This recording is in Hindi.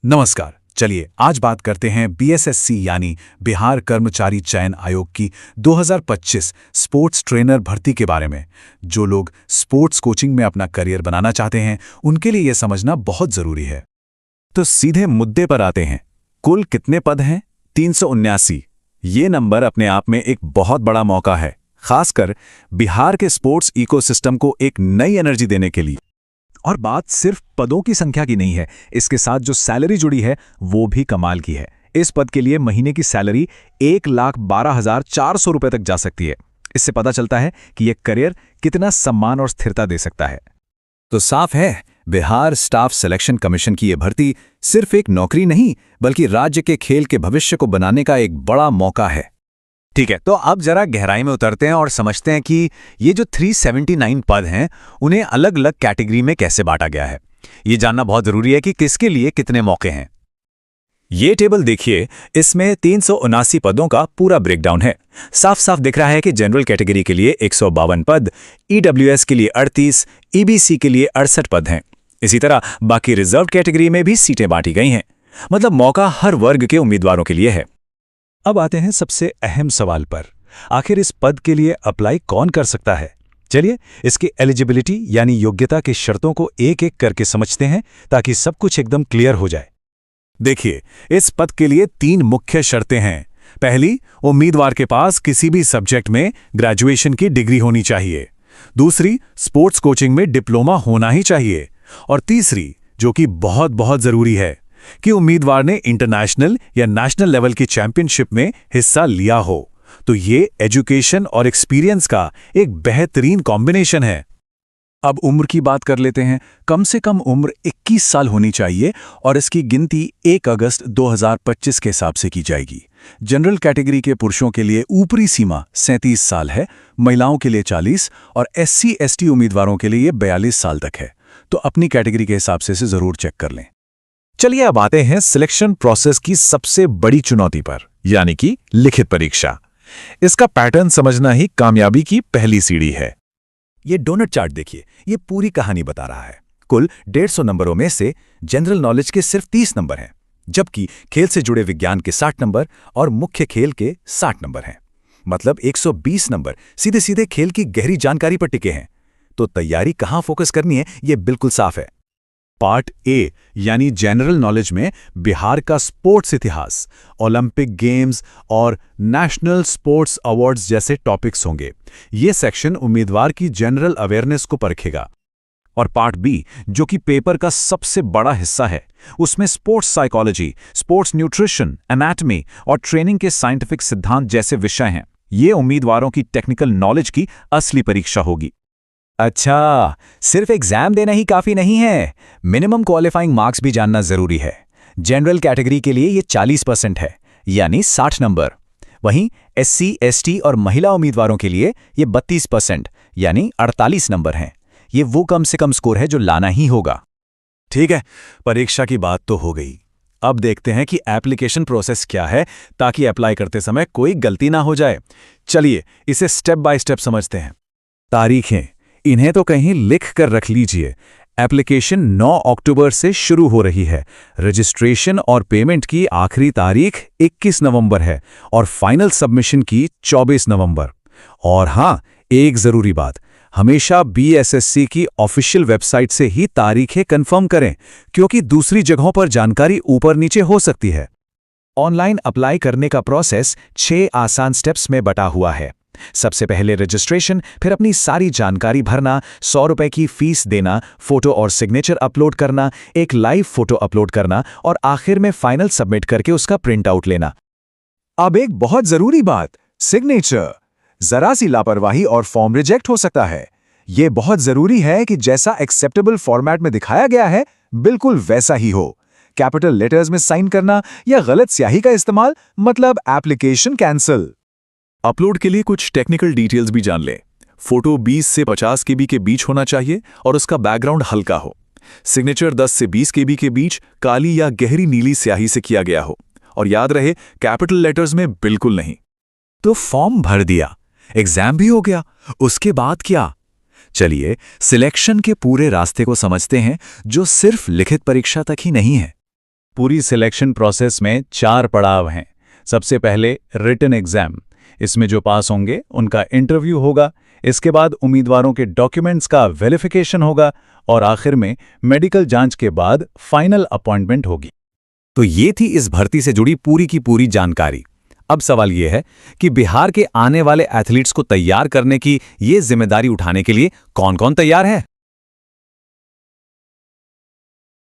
नमस्कार। चलिए आज बात करते हैं बीएसएससी यानी बिहार कर्मचारी चयन आयोग की 2025 स्पोर्ट्स ट्रेनर भर्ती के बारे में। जो लोग स्पोर्ट्स कोचिंग में अपना करियर बनाना चाहते हैं उनके लिए यह समझना बहुत जरूरी है। तो सीधे मुद्दे पर आते हैं। कुल कितने पद हैं? 379। ये नंबर अपने आप में एक बहुत बड़ा मौका है, खासकर बिहार के स्पोर्ट्स इकोसिस्टम को एक नई एनर्जी देने के लिए। और बात सिर्फ पदों की संख्या की नहीं है, इसके साथ जो सैलरी जुड़ी है वो भी कमाल की है। इस पद के लिए महीने की सैलरी 1,12,400 रुपए तक जा सकती है। इससे पता चलता है कि यह करियर कितना सम्मान और स्थिरता दे सकता है। तो साफ है, बिहार स्टाफ सिलेक्शन कमीशन की यह भर्ती सिर्फ एक नौकरी नहीं बल्कि राज्य के खेल के भविष्य को बनाने का एक बड़ा मौका है। ठीक है, तो अब जरा गहराई में उतरते हैं और समझते हैं कि ये जो 379 पद हैं उन्हें अलग अलग कैटेगरी में कैसे बांटा गया है। ये जानना बहुत जरूरी है कि किसके लिए कितने मौके हैं। ये टेबल देखिए, इसमें 379 पदों का पूरा ब्रेकडाउन है। साफ साफ दिख रहा है कि जनरल कैटेगरी के लिए 152 पद, ईडब्ल्यूएस के लिए 38, ईबीसी के लिए 68 पद हैं। इसी तरह बाकी रिजर्व कैटेगरी में भी सीटें बांटी गई हैं। मतलब मौका हर वर्ग के उम्मीदवारों के लिए है। अब आते हैं सबसे अहम सवाल पर। आखिर इस पद के लिए अप्लाई कौन कर सकता है? चलिए इसकी एलिजिबिलिटी यानी योग्यता की शर्तों को एक एक करके समझते हैं ताकि सब कुछ एकदम क्लियर हो जाए। देखिए, इस पद के लिए 3 मुख्य शर्तें हैं। पहली, उम्मीदवार के पास किसी भी सब्जेक्ट में ग्रेजुएशन की डिग्री होनी चाहिए। दूसरी, स्पोर्ट्स कोचिंग में डिप्लोमा होना ही चाहिए। और तीसरी, जो कि बहुत बहुत जरूरी है, कि उम्मीदवार ने इंटरनेशनल या नेशनल लेवल की चैंपियनशिप में हिस्सा लिया हो। तो ये एजुकेशन और एक्सपीरियंस का एक बेहतरीन कॉम्बिनेशन है। अब उम्र की बात कर लेते हैं। कम से कम उम्र 21 साल होनी चाहिए और इसकी गिनती 1 अगस्त 2025 के हिसाब से की जाएगी। जनरल कैटेगरी के पुरुषों के लिए ऊपरी सीमा 37 साल है, महिलाओं के लिए 40 और SC/ST उम्मीदवारों के लिए 42 साल तक है। तो अपनी कैटेगरी के हिसाब से इसे जरूर चेक कर लें। चलिए अब आते हैं सिलेक्शन प्रोसेस की सबसे बड़ी चुनौती पर, यानी कि लिखित परीक्षा। इसका पैटर्न समझना ही कामयाबी की पहली सीढ़ी है। ये डोनट चार्ट देखिए, ये पूरी कहानी बता रहा है। कुल 150 नंबरों में से जनरल नॉलेज के सिर्फ 30 नंबर हैं, जबकि खेल से जुड़े विज्ञान के 60 नंबर और मुख्य खेल के 60 नंबर हैं। मतलब 120 नंबर सीधे सीधे खेल की गहरी जानकारी पर टिके हैं। तो तैयारी कहां फोकस करनी है, ये बिल्कुल साफ है। पार्ट ए यानी जनरल नॉलेज में बिहार का स्पोर्ट्स इतिहास, ओलंपिक गेम्स और नेशनल स्पोर्ट्स अवार्ड्स जैसे टॉपिक्स होंगे। ये सेक्शन उम्मीदवार की जनरल अवेयरनेस को परखेगा। और पार्ट बी, जो कि पेपर का सबसे बड़ा हिस्सा है, उसमें sports psychology, sports nutrition, anatomy और ट्रेनिंग के साइंटिफिक सिद्धांत जैसे विषय हैं। ये उम्मीदवारों की टेक्निकल नॉलेज की असली परीक्षा होगी। अच्छा, सिर्फ एग्जाम देना ही काफी नहीं है, मिनिमम क्वालिफाइंग मार्क्स भी जानना जरूरी है। जनरल कैटेगरी के लिए ये 40% है, यानी 60 नंबर। वहीं SC/ST और महिला उम्मीदवारों के लिए ये 32%, यानी 48 नंबर हैं। ये वो कम से कम स्कोर है जो लाना ही होगा। ठीक है, परीक्षा की बात तो हो गई। अब देखते हैं कि एप्लीकेशन प्रोसेस क्या है, ताकि अप्लाई करते समय कोई गलती ना हो जाए। चलिए इसे स्टेप बाय स्टेप समझते हैं। तारीखें, इन्हें तो कहीं लिख कर रख लीजिए। एप्लीकेशन 9 अक्टूबर से शुरू हो रही है। रजिस्ट्रेशन और पेमेंट की आखिरी तारीख 21 नवंबर है और फाइनल सबमिशन की 24 नवंबर। और हाँ, एक जरूरी बात, हमेशा BSSC की ऑफिशियल वेबसाइट से ही तारीखें कंफर्म करें, क्योंकि दूसरी जगहों पर जानकारी ऊपर नीचे हो सकती है। ऑनलाइन अप्लाई करने का प्रोसेस 6 आसान स्टेप्स में बटा हुआ है। सबसे पहले रजिस्ट्रेशन, फिर अपनी सारी जानकारी भरना, 100 रुपए की फीस देना, फोटो और सिग्नेचर अपलोड करना, एक लाइव फोटो अपलोड करना और आखिर में फाइनल सबमिट करके उसका प्रिंट आउट लेना। अब एक बहुत जरूरी बात, सिग्नेचर। जरा सी लापरवाही और फॉर्म रिजेक्ट हो सकता है। यह बहुत जरूरी है कि जैसा एक्सेप्टेबल फॉर्मेट में दिखाया गया है बिल्कुल वैसा ही हो। कैपिटल लेटर्स में साइन करना या गलत स्याही का इस्तेमाल मतलब एप्लीकेशन कैंसिल। अपलोड के लिए कुछ टेक्निकल डिटेल्स भी जान लें। फोटो 20 से 50 KB के बीच होना चाहिए और उसका बैकग्राउंड हल्का हो। सिग्नेचर 10 से 20 KB के बीच काली या गहरी नीली स्याही से किया गया हो। और याद रहे, कैपिटल लेटर्स में बिल्कुल नहीं। तो फॉर्म भर दिया, एग्जाम भी हो गया, उसके बाद क्या? चलिए सिलेक्शन के पूरे रास्ते को समझते हैं, जो सिर्फ लिखित परीक्षा तक ही नहीं है। पूरी सिलेक्शन प्रोसेस में 4 पड़ाव हैं। सबसे पहले रिटन एग्जाम, इसमें जो पास होंगे उनका इंटरव्यू होगा। इसके बाद उम्मीदवारों के डॉक्यूमेंट्स का वेरिफिकेशन होगा और आखिर में मेडिकल जांच के बाद फाइनल अपॉइंटमेंट होगी। तो ये थी इस भर्ती से जुड़ी पूरी की पूरी जानकारी। अब सवाल ये है कि बिहार के आने वाले एथलीट्स को तैयार करने की ये जिम्मेदारी उठाने के लिए कौन-कौन तैयार है?